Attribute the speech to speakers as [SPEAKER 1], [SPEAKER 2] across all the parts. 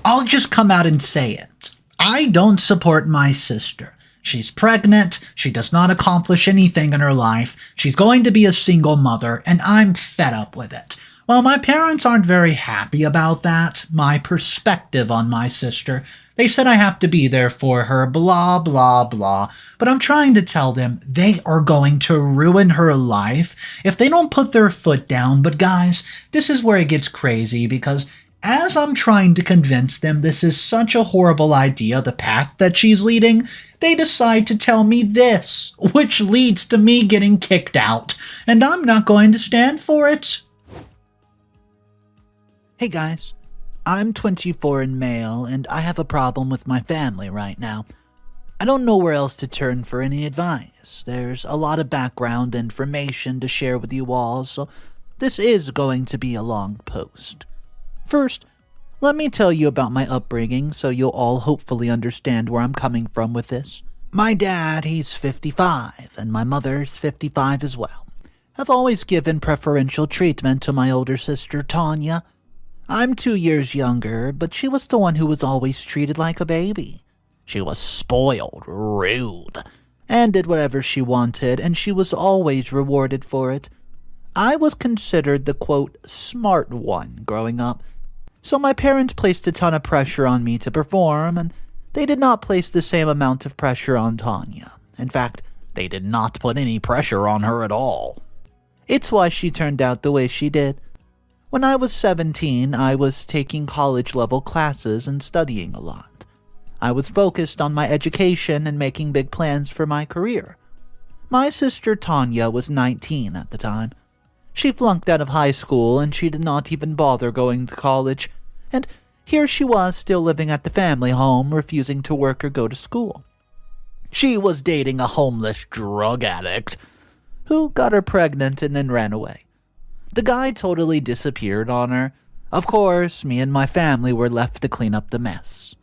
[SPEAKER 1] I'll just come out and say it. I don't support my sister. She's pregnant, she does not accomplish anything in her life, she's going to be a single mother, and I'm fed up with it. While my parents aren't very happy about that, my perspective on my sister, they said I have to be there for her, blah, blah, blah. But I'm trying to tell them they are going to ruin her life if they don't put their foot down. But guys, this is where it gets crazy because as I'm trying to convince them this is such a horrible idea, the path that she's leading, they decide to tell me this, which leads to me getting kicked out. And I'm not going to stand for it.
[SPEAKER 2] Hey guys, I'm 24 and male, and I have a problem with my family right now. I don't know where else to turn for any advice. There's a lot of background information to share with you all, so this is going to be a long post. First, let me tell you about my upbringing so you'll all hopefully understand where I'm coming from with this. My dad, he's 55, and my mother's 55 as well. I've always given preferential treatment to my older sister, Tanya. I'm 2 years younger, but she was the one who was always treated like a baby. She was spoiled, rude, and did whatever she wanted, and she was always rewarded for it. I was considered the, quote, smart one growing up, so my parents placed a ton of pressure on me to perform, and they did not place the same amount of pressure on Tanya. In fact, they did not put any pressure on her at all. It's why she turned out the way she did. When I was 17, I was taking college-level classes and studying a lot. I was focused on my education and making big plans for my career. My sister Tanya was 19 at the time. She flunked out of high school and she did not even bother going to college, and here she was still living at the family home, refusing to work or go to school. She was dating a homeless drug addict who got her pregnant and then ran away. The guy totally disappeared on her. Of course, me and my family were left to clean up the mess.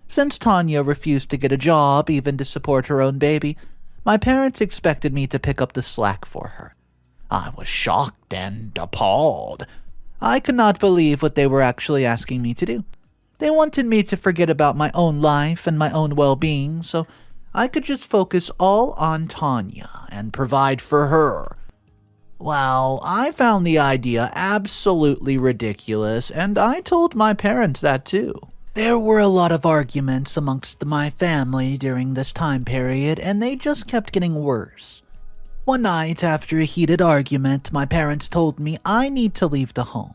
[SPEAKER 2] Since Tanya refused to get a job, even to support her own baby, my parents expected me to pick up the slack for her. I was shocked and appalled. I could not believe what they were actually asking me to do. They wanted me to forget about my own life and my own well-being, so I could just focus all on Tanya and provide for her. Well, I found the idea absolutely ridiculous, and I told my parents that too. There were a lot of arguments amongst my family during this time period, and they just kept getting worse. One night, after a heated argument, my parents told me I need to leave the home.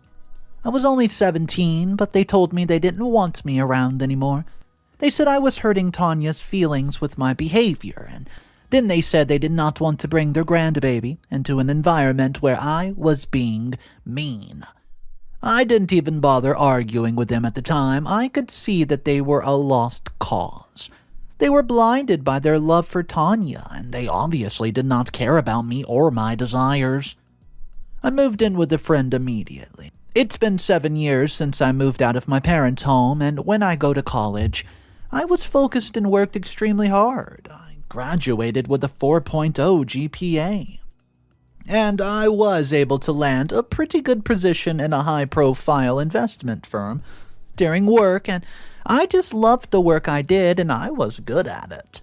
[SPEAKER 2] I was only 17, but they told me they didn't want me around anymore. They said I was hurting Tanya's feelings with my behavior, and then they said they did not want to bring their grandbaby into an environment where I was being mean. I didn't even bother arguing with them at the time. I could see that they were a lost cause. They were blinded by their love for Tanya, and they obviously did not care about me or my desires. I moved in with a friend immediately. It's been 7 years since I moved out of my parents' home, and when I go to college, I was focused and worked extremely hard. I graduated with a 4.0 GPA. And I was able to land a pretty good position in a high-profile investment firm during work, and I just loved the work I did, and I was good at it.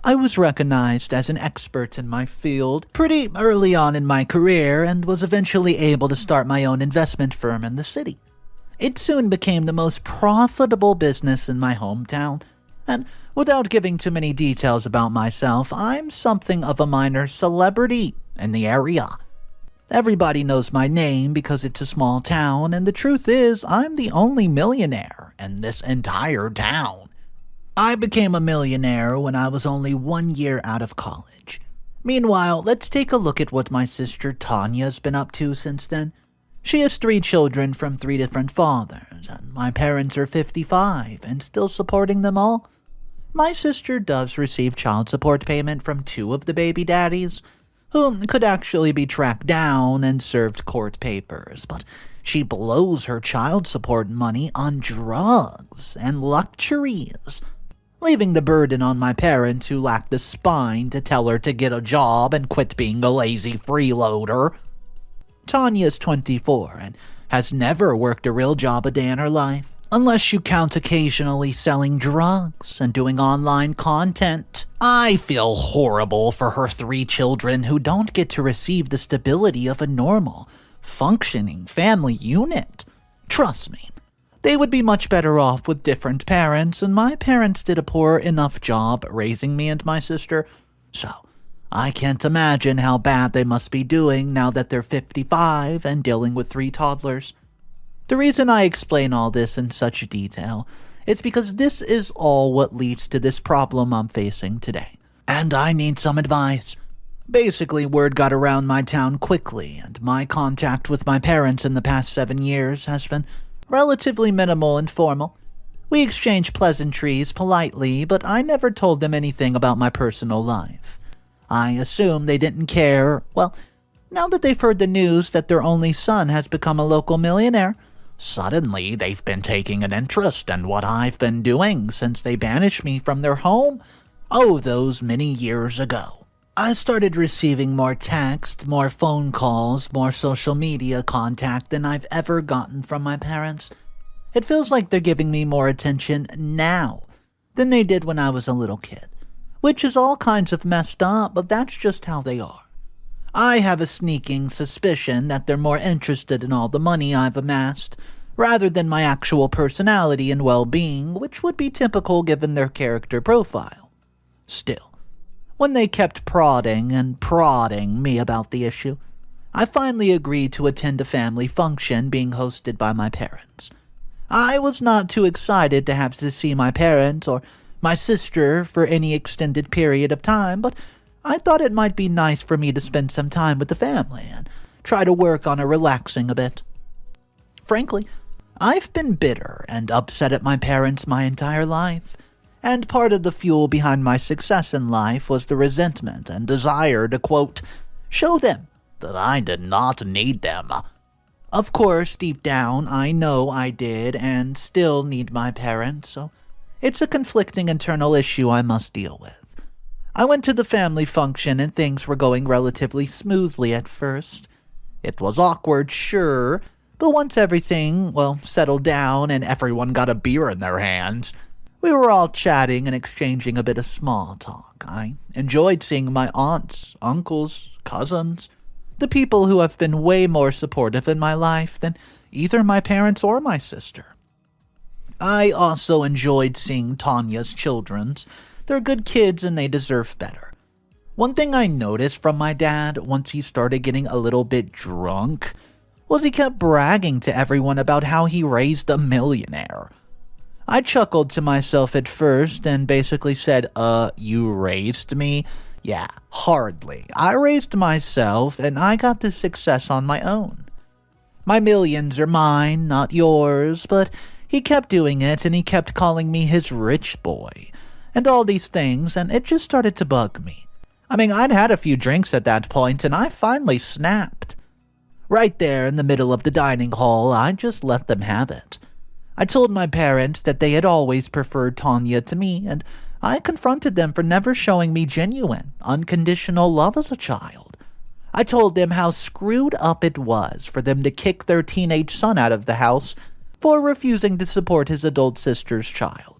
[SPEAKER 2] I was recognized as an expert in my field pretty early on in my career and was eventually able to start my own investment firm in the city. It soon became the most profitable business in my hometown, and without giving too many details about myself, I'm something of a minor celebrity in the area. Everybody knows my name because it's a small town, and the truth is, I'm the only millionaire in this entire town. I became a millionaire when I was only 1 year out of college. Meanwhile, let's take a look at what my sister Tanya's been up to since then. She has 3 children from 3 different fathers, and my parents are 55 and still supporting them all. My sister does receive child support payment from 2 of the baby daddies, who could actually be tracked down and served court papers, but she blows her child support money on drugs and luxuries, leaving the burden on my parents who lack the spine to tell her to get a job and quit being a lazy freeloader. Tanya's 24 and has never worked a real job a day in her life. Unless you count occasionally selling drugs and doing online content. I feel horrible for her 3 children who don't get to receive the stability of a normal, functioning family unit. Trust me, they would be much better off with different parents, and my parents did a poor enough job raising me and my sister, so I can't imagine how bad they must be doing now that they're 55 and dealing with 3 toddlers. The reason I explain all this in such detail is because this is all what leads to this problem I'm facing today, and I need some advice. Basically, word got around my town quickly, and my contact with my parents in the past 7 years has been relatively minimal and formal. We exchange pleasantries politely, but I never told them anything about my personal life. I assume they didn't care. Well, now that they've heard the news that their only son has become a local millionaire, suddenly they've been taking an interest in what I've been doing since they banished me from their home, those many years ago. I started receiving more text, more phone calls, more social media contact than I've ever gotten from my parents. It feels like they're giving me more attention now than they did when I was a little kid, which is all kinds of messed up, but that's just how they are. I have a sneaking suspicion that they're more interested in all the money I've amassed, rather than my actual personality and well-being, which would be typical given their character profile. Still, when they kept prodding and prodding me about the issue, I finally agreed to attend a family function being hosted by my parents. I was not too excited to have to see my parents or my sister for any extended period of time, but I thought it might be nice for me to spend some time with the family and try to work on relaxing a bit. Frankly, I've been bitter and upset at my parents my entire life, and part of the fuel behind my success in life was the resentment and desire to, quote, show them that I did not need them. Of course, deep down, I know I did and still need my parents, so it's a conflicting internal issue I must deal with. I went to the family function and things were going relatively smoothly at first. It was awkward, sure, but once everything, settled down and everyone got a beer in their hands, we were all chatting and exchanging a bit of small talk. I enjoyed seeing my aunts, uncles, cousins, the people who have been way more supportive in my life than either my parents or my sister. I also enjoyed seeing Tanya's children's. They're good kids and they deserve better. One thing I noticed from my dad once he started getting a little bit drunk was he kept bragging to everyone about how he raised a millionaire. I chuckled to myself at first and basically said, you raised me? Yeah, hardly. I raised myself and I got this success on my own. My millions are mine, not yours, but he kept doing it and he kept calling me his rich boy and all these things, and it just started to bug me. I'd had a few drinks at that point and I finally snapped. Right there in the middle of the dining hall, I just let them have it. I told my parents that they had always preferred Tanya to me, and I confronted them for never showing me genuine, unconditional love as a child. I told them how screwed up it was for them to kick their teenage son out of the house for refusing to support his adult sister's child.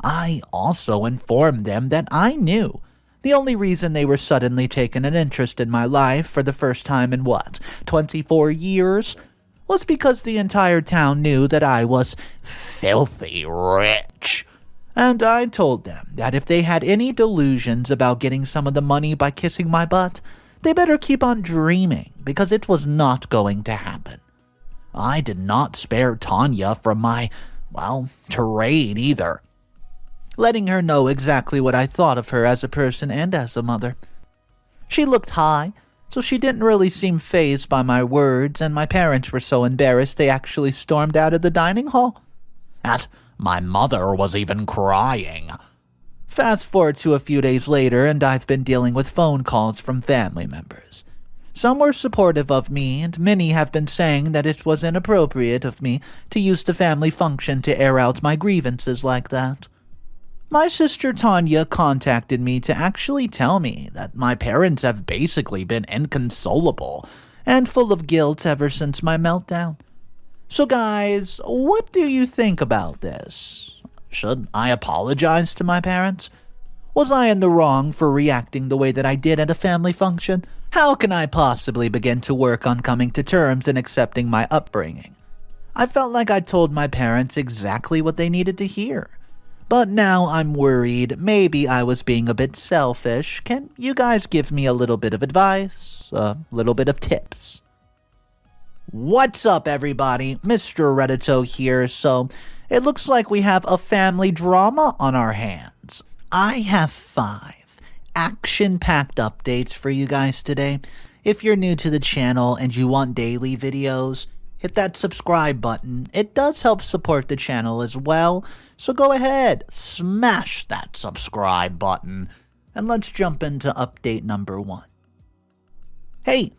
[SPEAKER 2] I also informed them that I knew the only reason they were suddenly taking an interest in my life for the first time in 24 years? Was because the entire town knew that I was filthy rich. And I told them that if they had any delusions about getting some of the money by kissing my butt, they better keep on dreaming, because it was not going to happen. I did not spare Tanya from my, tirade either, letting her know exactly what I thought of her as a person and as a mother. She looked high, so she didn't really seem fazed by my words, and my parents were so embarrassed they actually stormed out of the dining hall. My mother was even crying. Fast forward to a few days later, and I've been dealing with phone calls from family members. Some were supportive of me, and many have been saying that it was inappropriate of me to use the family function to air out my grievances like that. My sister Tanya contacted me to actually tell me that my parents have basically been inconsolable and full of guilt ever since my meltdown. So guys, what do you think about this? Should I apologize to my parents? Was I in the wrong for reacting the way that I did at a family function? How can I possibly begin to work on coming to terms and accepting my upbringing? I felt like I told my parents exactly what they needed to hear. But now I'm worried maybe I was being a bit selfish. Can you guys give me a little bit of advice? A little bit of tips? What's up, everybody? Mr. Reddito here. So, it looks like we have a family drama on our hands. I have 5 action-packed updates for you guys today. If you're new to the channel and you want daily videos, hit that subscribe button. It does help support the channel as well, so go ahead, smash that subscribe button, and let's jump into update number 1. Hey,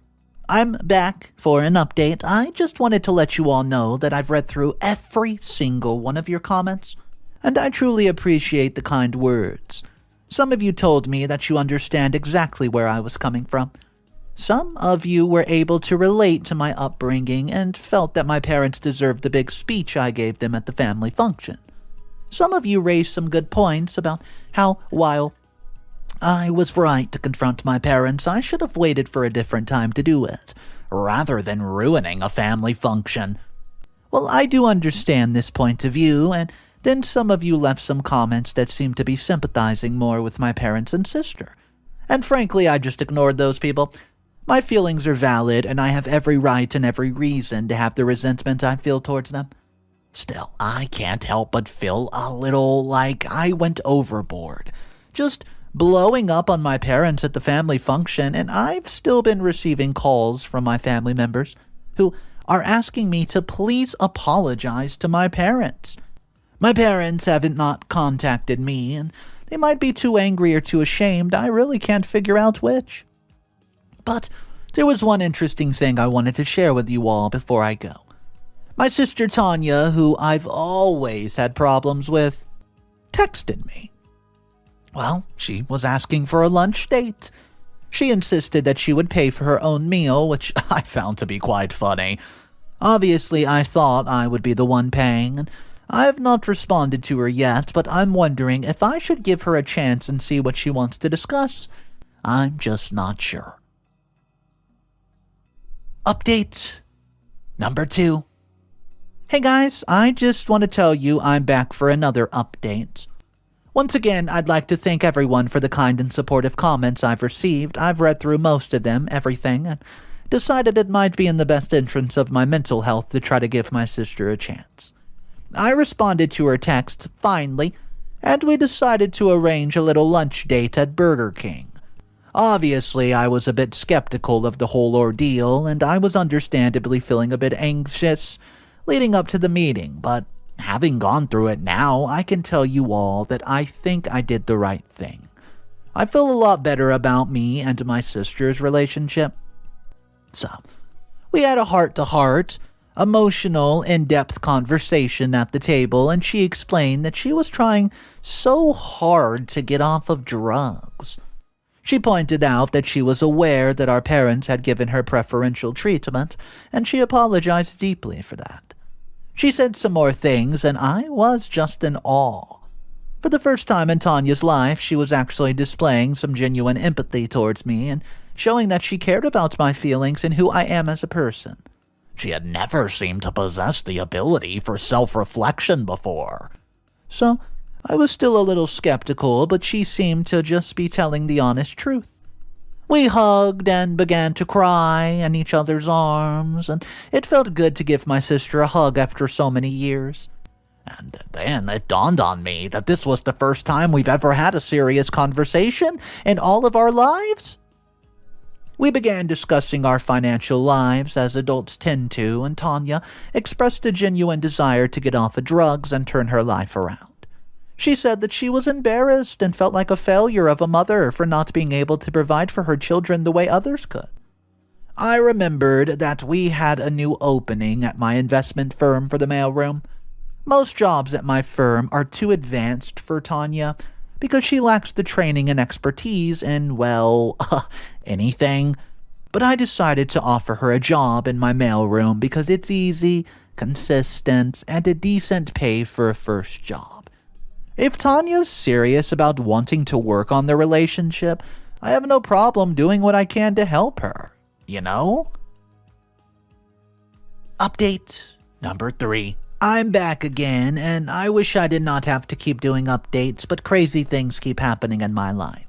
[SPEAKER 2] I'm back for an update. I just wanted to let you all know that I've read through every single one of your comments, and I truly appreciate the kind words. Some of you told me that you understand exactly where I was coming from. Some of you were able to relate to my upbringing and felt that my parents deserved the big speech I gave them at the family function. Some of you raised some good points about how, while I was right to confront my parents, I should have waited for a different time to do it, rather than ruining a family function. Well, I do understand this point of view, and then some of you left some comments that seemed to be sympathizing more with my parents and sister. And frankly, I just ignored those people. My feelings are valid, and I have every right and every reason to have the resentment I feel towards them. Still, I can't help but feel a little like I went overboard, just blowing up on my parents at the family function, and I've still been receiving calls from my family members who are asking me to please apologize to my parents. My parents haven't not contacted me, and they might be too angry or too ashamed. I really can't figure out which. But there was one interesting thing I wanted to share with you all before I go. My sister Tanya, who I've always had problems with, texted me. Well, she was asking for a lunch date. She insisted that she would pay for her own meal, which I found to be quite funny. Obviously, I thought I would be the one paying, and I have not responded to her yet, but I'm wondering if I should give her a chance and see what she wants to discuss. I'm just not sure. Update number 2. Hey guys, I just want to tell you I'm back for another update. Once again, I'd like to thank everyone for the kind and supportive comments I've received. I've read through most of them, everything, and decided it might be in the best interest of my mental health to try to give my sister a chance. I responded to her text, finally, and we decided to arrange a little lunch date at Burger King. Obviously, I was a bit skeptical of the whole ordeal, and I was understandably feeling a bit anxious leading up to the meeting, but having gone through it now, I can tell you all that I think I did the right thing. I feel a lot better about me and my sister's relationship. So, we had a heart-to-heart, emotional, in-depth conversation at the table, and she explained that she was trying so hard to get off of drugs. She pointed out that she was aware that our parents had given her preferential treatment, and she apologized deeply for that. She said some more things, and I was just in awe. For the first time in Tanya's life, she was actually displaying some genuine empathy towards me and showing that she cared about my feelings and who I am as a person. She had never seemed to possess the ability for self-reflection before. So, I was still a little skeptical, but she seemed to just be telling the honest truth. We hugged and began to cry in each other's arms, and it felt good to give my sister a hug after so many years. And then it dawned on me that this was the first time we've ever had a serious conversation in all of our lives. We began discussing our financial lives, as adults tend to, and Tanya expressed a genuine desire to get off of drugs and turn her life around. She said that she was embarrassed and felt like a failure of a mother for not being able to provide for her children the way others could. I remembered that we had a new opening at my investment firm for the mailroom. Most jobs at my firm are too advanced for Tanya, because she lacks the training and expertise in, well, anything. But I decided to offer her a job in my mailroom because it's easy, consistent, and a decent pay for a first job. If Tanya's serious about wanting to work on the relationship, I have no problem doing what I can to help her, you know? Update number 3. I'm back again, and I wish I did not have to keep doing updates, but crazy things keep happening in my life.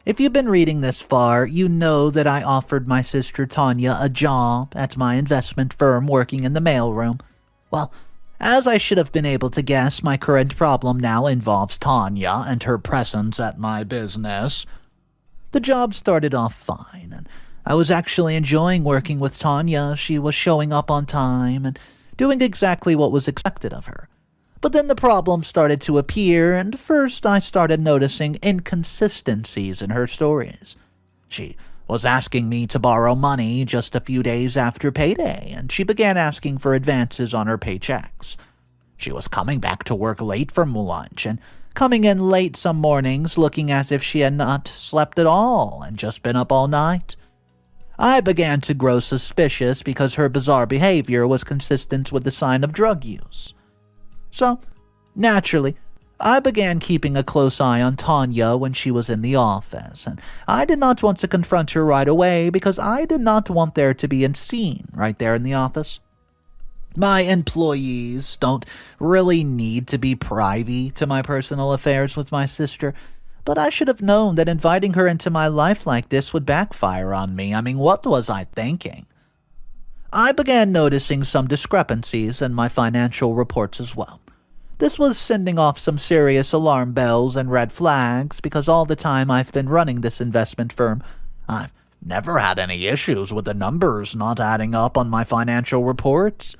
[SPEAKER 2] If you've been reading this far, you know that I offered my sister Tanya a job at my investment firm working in the mailroom. Well, as I should have been able to guess, my current problem now involves Tanya and her presence at my business. The job started off fine, and I was actually enjoying working with Tanya. She was showing up on time and doing exactly what was expected of her. But then the problems started to appear, and first I started noticing inconsistencies in her stories. She was asking me to borrow money just a few days after payday, and she began asking for advances on her paychecks. She was coming back to work late from lunch, and coming in late some mornings looking as if she had not slept at all and just been up all night. I began to grow suspicious because her bizarre behavior was consistent with the sign of drug use. So, naturally, I began keeping a close eye on Tanya when she was in the office, and I did not want to confront her right away because I did not want there to be a scene right there in the office. My employees don't really need to be privy to my personal affairs with my sister, but I should have known that inviting her into my life like this would backfire on me. What was I thinking? I began noticing some discrepancies in my financial reports as well. This was sending off some serious alarm bells and red flags because all the time I've been running this investment firm, I've never had any issues with the numbers not adding up on my financial reports.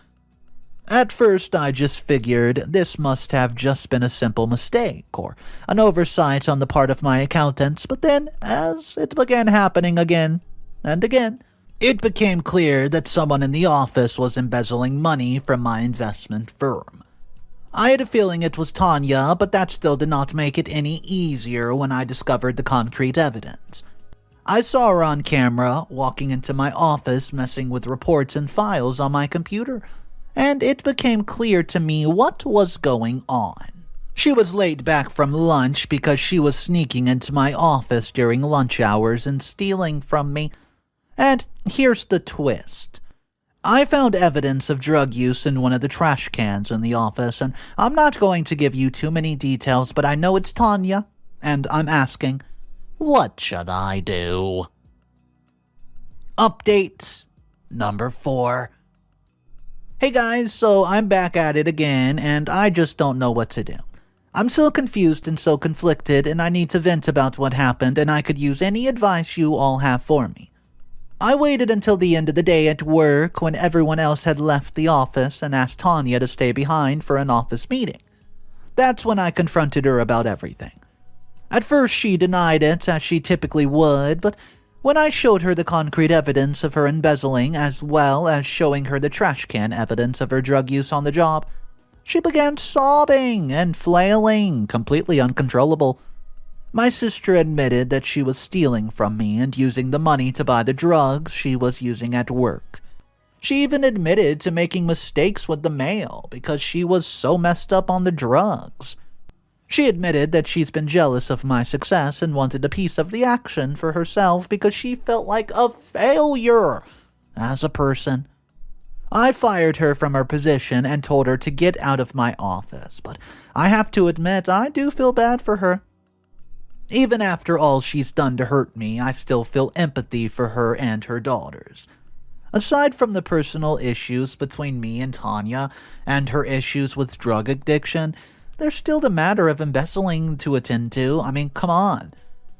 [SPEAKER 2] At first, I just figured this must have just been a simple mistake or an oversight on the part of my accountants, but then, as it began happening again and again, it became clear that someone in the office was embezzling money from my investment firm. I had a feeling it was Tanya, but that still did not make it any easier when I discovered the concrete evidence. I saw her on camera, walking into my office, messing with reports and files on my computer, and it became clear to me what was going on. She was late back from lunch because she was sneaking into my office during lunch hours and stealing from me. And here's the twist. I found evidence of drug use in one of the trash cans in the office, and I'm not going to give you too many details, but I know it's Tanya, and I'm asking, what should I do? Update number 4. Hey guys, so I'm back at it again, and I just don't know what to do. I'm so confused and so conflicted, and I need to vent about what happened, and I could use any advice you all have for me. I waited until the end of the day at work when everyone else had left the office and asked Tanya to stay behind for an office meeting. That's when I confronted her about everything. At first she denied it, as she typically would, but when I showed her the concrete evidence of her embezzling as well as showing her the trash can evidence of her drug use on the job, she began sobbing and flailing, completely uncontrollable. My sister admitted that she was stealing from me and using the money to buy the drugs she was using at work. She even admitted to making mistakes with the mail because she was so messed up on the drugs. She admitted that she's been jealous of my success and wanted a piece of the action for herself because she felt like a failure as a person. I fired her from her position and told her to get out of my office, but I have to admit I do feel bad for her. Even after all she's done to hurt me, I still feel empathy for her and her daughters. Aside from the personal issues between me and Tanya and her issues with drug addiction, there's still the matter of embezzling to attend to. Come on.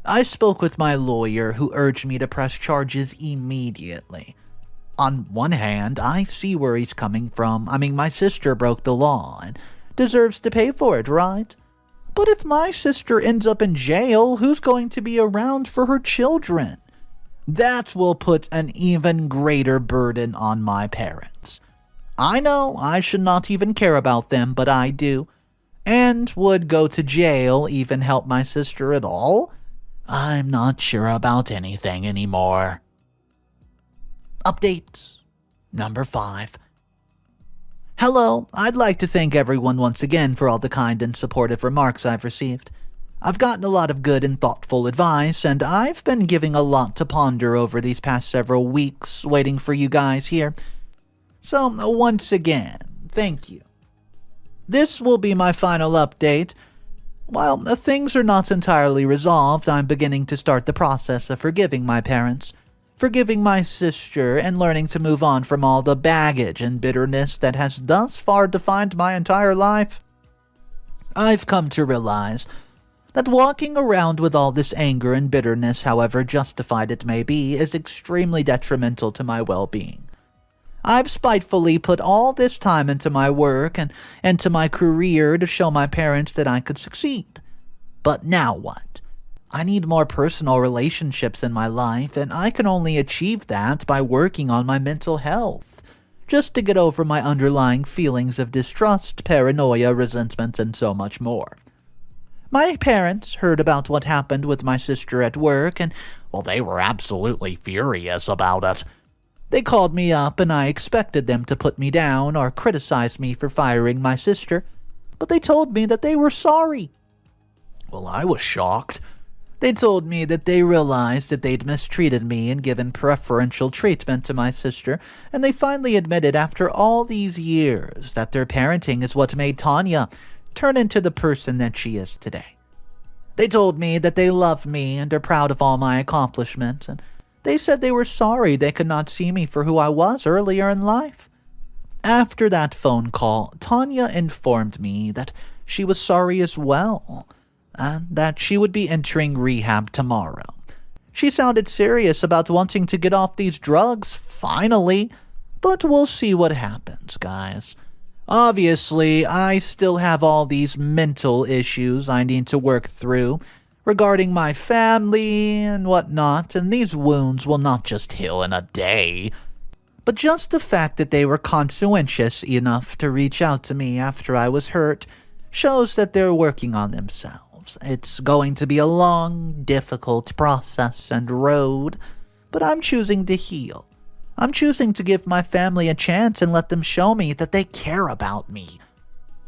[SPEAKER 2] I spoke with my lawyer who urged me to press charges immediately. On one hand, I see where he's coming from. My sister broke the law and deserves to pay for it, right? But if my sister ends up in jail, who's going to be around for her children? That will put an even greater burden on my parents. I know I should not even care about them, but I do. And would go to jail even help my sister at all? I'm not sure about anything anymore. Update number 5. Hello, I'd like to thank everyone once again for all the kind and supportive remarks I've received. I've gotten a lot of good and thoughtful advice, and I've been giving a lot to ponder over these past several weeks, waiting for you guys here. So, once again, thank you. This will be my final update. While things are not entirely resolved, I'm beginning to start the process of forgiving my parents, forgiving my sister, and learning to move on from all the baggage and bitterness that has thus far defined my entire life. I've come to realize that walking around with all this anger and bitterness, however justified it may be, is extremely detrimental to my well-being. I've spitefully put all this time into my work and to my career to show my parents that I could succeed. But now what? I need more personal relationships in my life, and I can only achieve that by working on my mental health, just to get over my underlying feelings of distrust, paranoia, resentment, and so much more. My parents heard about what happened with my sister at work, and, well, they were absolutely furious about it. They called me up, and I expected them to put me down or criticize me for firing my sister, but they told me that they were sorry. Well, I was shocked. They told me that they realized that they'd mistreated me and given preferential treatment to my sister, and they finally admitted after all these years that their parenting is what made Tanya turn into the person that she is today. They told me that they love me and are proud of all my accomplishments, and they said they were sorry they could not see me for who I was earlier in life. After that phone call, Tanya informed me that she was sorry as well, and that she would be entering rehab tomorrow. She sounded serious about wanting to get off these drugs, finally, but we'll see what happens, guys. Obviously, I still have all these mental issues I need to work through regarding my family and whatnot, and these wounds will not just heal in a day. But just the fact that they were conscientious enough to reach out to me after I was hurt shows that they're working on themselves. It's going to be a long, difficult process and road, but I'm choosing to heal. I'm choosing to give my family a chance and let them show me that they care about me.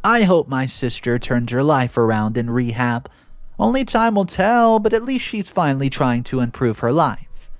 [SPEAKER 2] I hope my sister turns her life around in rehab. Only time will tell, but at least she's finally trying to improve her life.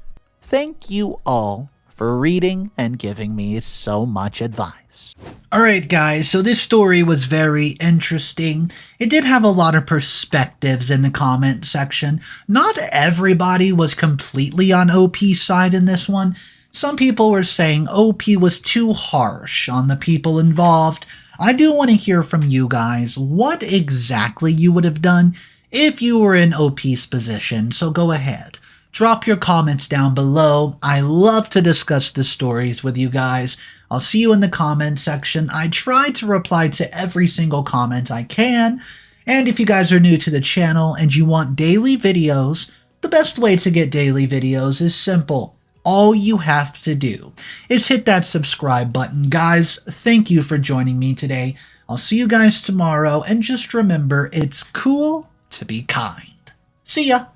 [SPEAKER 2] Thank you all for reading and giving me so much advice.
[SPEAKER 1] Alright guys, so this story was very interesting. It did have a lot of perspectives in the comment section. Not everybody was completely on OP's side in this one. Some people were saying OP was too harsh on the people involved. I do want to hear from you guys what exactly you would have done if you were in OP's position, so go ahead. Drop your comments down below. I love to discuss the stories with you guys. I'll see you in the comment section. I try to reply to every single comment I can. And if you guys are new to the channel and you want daily videos, the best way to get daily videos is simple. All you have to do is hit that subscribe button. Guys, thank you for joining me today. I'll see you guys tomorrow, and just remember, it's cool to be kind. See ya!